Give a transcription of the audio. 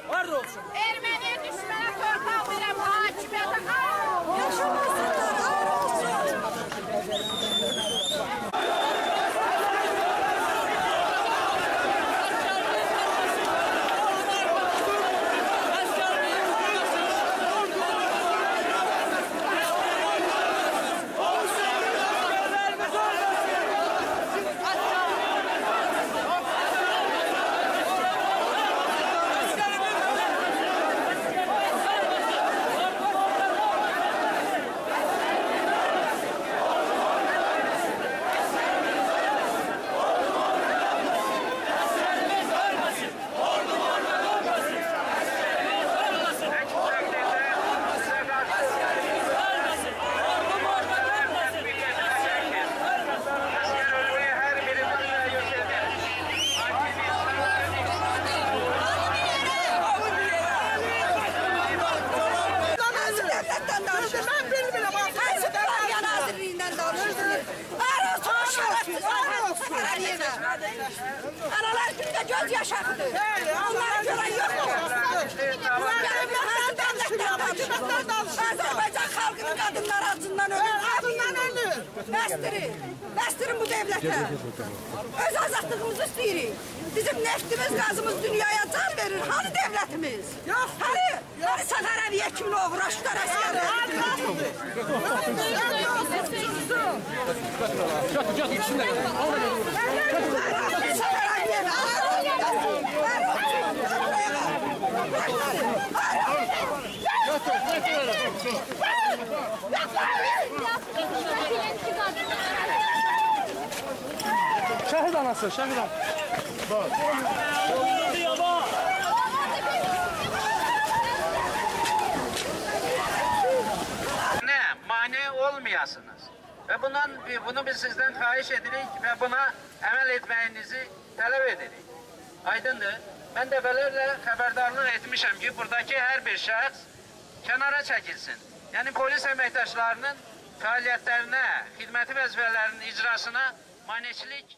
Var olsun. Ermeniye düşmene torpaq verəm, hakimiyyətə. Yaşamasınlar, ağır olsun. Analar günde göz yaşaktı. Onları gören yok mu? Azerbaycan halkının kadınlar acından ölür. Bəstirin bu devlete. Öz azadlığımızı istiyoruz. Bizim neftimiz, gazımız dünyaya can verir. Hani devletimiz? Yok. Hani Sakarya'ya kimin uğraştılar askerler? Çat içinde. Şahit anası, şahit anası. Mane olmayasınız. Ve bunu biz sizden xahiş edirik ve buna əməl etməyinizi tələb edirik. Aydındır. Mən dəfələrlə xəbərdarlıq etmişəm ki, buradakı hər bir şəxs kənara çəkilsin. Yəni polis əməkdaşlarının fəaliyyətlərinə, xidməti vəzifələrinin icrasına maneçilik